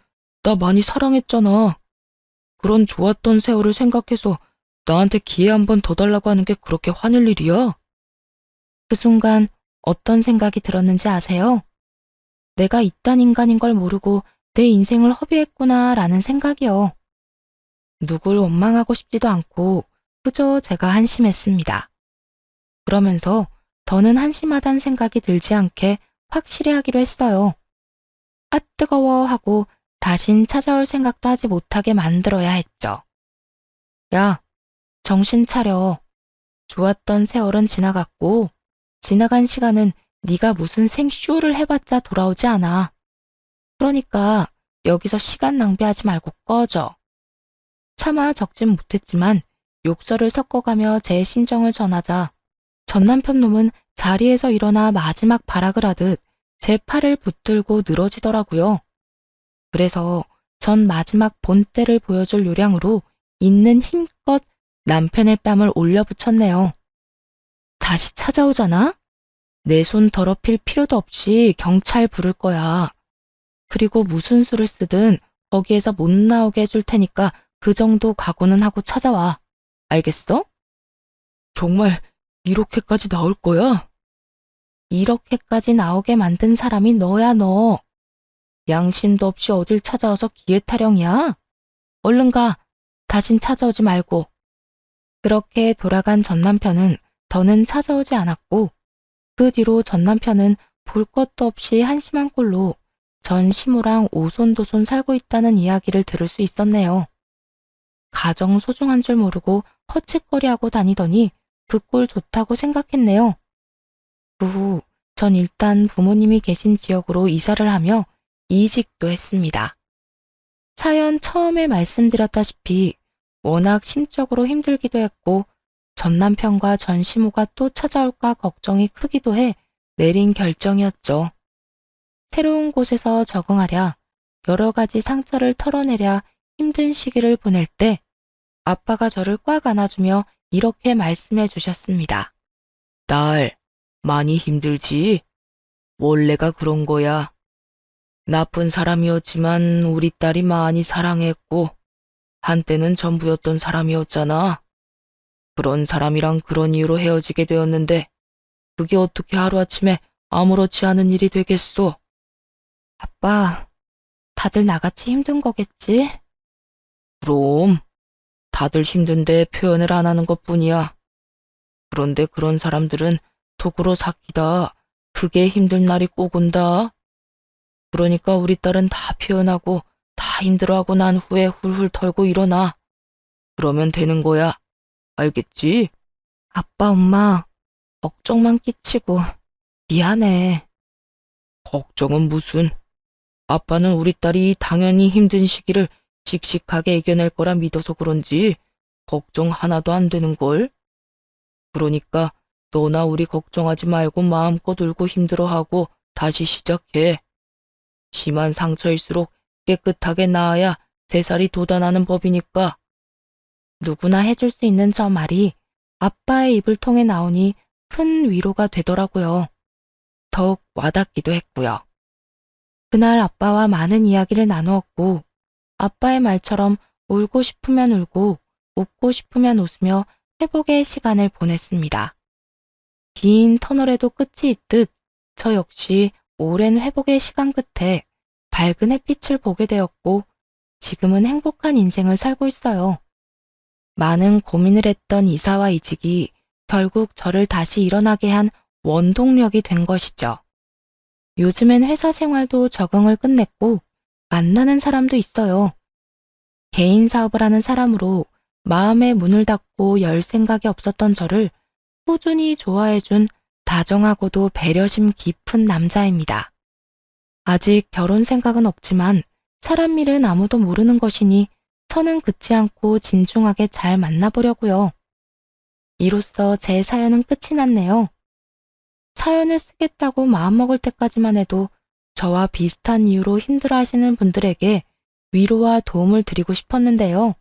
나 많이 사랑했잖아. 그런 좋았던 세월을 생각해서 나한테 기회 한 번 더 달라고 하는 게 그렇게 화낼 일이야? 그 순간 어떤 생각이 들었는지 아세요? 내가 이딴 인간인 걸 모르고 내 인생을 허비했구나라는 생각이요. 누굴 원망하고 싶지도 않고 그저 제가 한심했습니다. 그러면서 더는 한심하단 생각이 들지 않게 확실히 하기로 했어요. 아 뜨거워 하고 다신 찾아올 생각도 하지 못하게 만들어야 했죠. 야, 정신 차려. 좋았던 세월은 지나갔고 지나간 시간은 네가 무슨 생쇼를 해봤자 돌아오지 않아. 그러니까 여기서 시간 낭비하지 말고 꺼져. 차마 적진 못했지만 욕설을 섞어가며 제 심정을 전하자 전 남편 놈은 자리에서 일어나 마지막 발악을 하듯 제 팔을 붙들고 늘어지더라고요. 그래서 전 마지막 본때를 보여줄 요량으로 있는 힘껏 남편의 뺨을 올려붙였네요. 다시 찾아오잖아? 내 손 더럽힐 필요도 없이 경찰 부를 거야. 그리고 무슨 수를 쓰든 거기에서 못 나오게 해줄 테니까 그 정도 각오는 하고 찾아와. 알겠어? 정말 이렇게까지 나올 거야? 이렇게까지 나오게 만든 사람이 너야 너. 양심도 없이 어딜 찾아와서 기회 타령이야? 얼른 가. 다신 찾아오지 말고. 그렇게 돌아간 전 남편은 더는 찾아오지 않았고 그 뒤로 전 남편은 볼 것도 없이 한심한 꼴로 전 시모랑 오손도손 살고 있다는 이야기를 들을 수 있었네요. 가정 소중한 줄 모르고 허칫거리하고 다니더니 그 꼴 좋다고 생각했네요. 그 후 전 일단 부모님이 계신 지역으로 이사를 하며 이직도 했습니다. 사연 처음에 말씀드렸다시피 워낙 심적으로 힘들기도 했고 전 남편과 전 시모가 또 찾아올까 걱정이 크기도 해 내린 결정이었죠. 새로운 곳에서 적응하랴 여러 가지 상처를 털어내랴 힘든 시기를 보낼 때 아빠가 저를 꽉 안아주며 이렇게 말씀해 주셨습니다. 딸, 많이 힘들지? 원래가 그런 거야. 나쁜 사람이었지만 우리 딸이 많이 사랑했고 한때는 전부였던 사람이었잖아. 그런 사람이랑 그런 이유로 헤어지게 되었는데 그게 어떻게 하루아침에 아무렇지 않은 일이 되겠소? 아빠, 다들 나같이 힘든 거겠지? 그럼 다들 힘든데 표현을 안 하는 것뿐이야. 그런데 그런 사람들은 독으로 삭히다 크게 힘든 날이 꼭 온다. 그러니까 우리 딸은 다 표현하고 다 힘들어하고 난 후에 훌훌 털고 일어나. 그러면 되는 거야. 알겠지? 아빠, 엄마, 걱정만 끼치고 미안해. 걱정은 무슨. 아빠는 우리 딸이 당연히 힘든 시기를 씩씩하게 이겨낼 거라 믿어서 그런지 걱정 하나도 안 되는걸. 그러니까 너나 우리 걱정하지 말고 마음껏 울고 힘들어하고 다시 시작해. 심한 상처일수록 깨끗하게 나아야 새살이 돋아나는 법이니까. 누구나 해줄 수 있는 저 말이 아빠의 입을 통해 나오니 큰 위로가 되더라고요. 더욱 와닿기도 했고요. 그날 아빠와 많은 이야기를 나누었고 아빠의 말처럼 울고 싶으면 울고 웃고 싶으면 웃으며 회복의 시간을 보냈습니다. 긴 터널에도 끝이 있듯 저 역시 오랜 회복의 시간 끝에 밝은 햇빛을 보게 되었고 지금은 행복한 인생을 살고 있어요. 많은 고민을 했던 이사와 이직이 결국 저를 다시 일어나게 한 원동력이 된 것이죠. 요즘엔 회사 생활도 적응을 끝냈고 만나는 사람도 있어요. 개인 사업을 하는 사람으로 마음의 문을 닫고 열 생각이 없었던 저를 꾸준히 좋아해준 다정하고도 배려심 깊은 남자입니다. 아직 결혼 생각은 없지만 사람 일은 아무도 모르는 것이니 선은 긋지 않고 진중하게 잘 만나보려고요. 이로써 제 사연은 끝이 났네요. 사연을 쓰겠다고 마음먹을 때까지만 해도 저와 비슷한 이유로 힘들어하시는 분들에게 위로와 도움을 드리고 싶었는데요.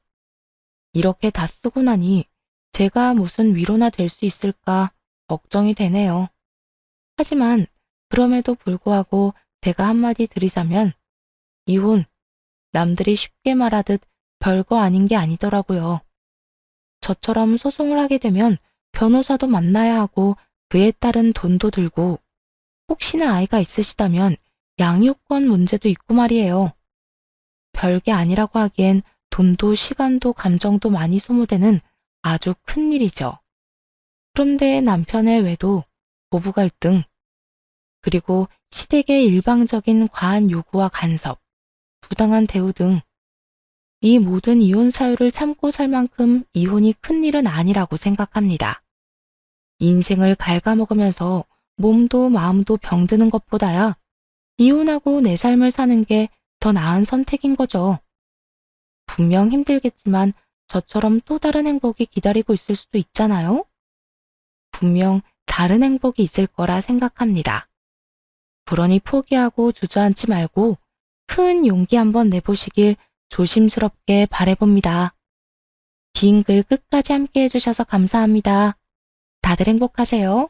이렇게 다 쓰고 나니 제가 무슨 위로나 될 수 있을까 걱정이 되네요. 하지만 그럼에도 불구하고 제가 한마디 드리자면 이혼, 남들이 쉽게 말하듯 별거 아닌 게 아니더라고요. 저처럼 소송을 하게 되면 변호사도 만나야 하고 그에 따른 돈도 들고 혹시나 아이가 있으시다면 양육권 문제도 있고 말이에요. 별게 아니라고 하기엔 돈도 시간도 감정도 많이 소모되는 아주 큰 일이죠. 그런데 남편의 외도, 부부 갈등, 그리고 시댁의 일방적인 과한 요구와 간섭, 부당한 대우 등 이 모든 이혼 사유를 참고 살 만큼 이혼이 큰 일은 아니라고 생각합니다. 인생을 갉아먹으면서 몸도 마음도 병드는 것보다야 이혼하고 내 삶을 사는 게 더 나은 선택인 거죠. 분명 힘들겠지만 저처럼 또 다른 행복이 기다리고 있을 수도 있잖아요. 분명 다른 행복이 있을 거라 생각합니다. 그러니 포기하고 주저앉지 말고 큰 용기 한번 내보시길 조심스럽게 바라봅니다. 긴 글 끝까지 함께 해주셔서 감사합니다. 다들 행복하세요.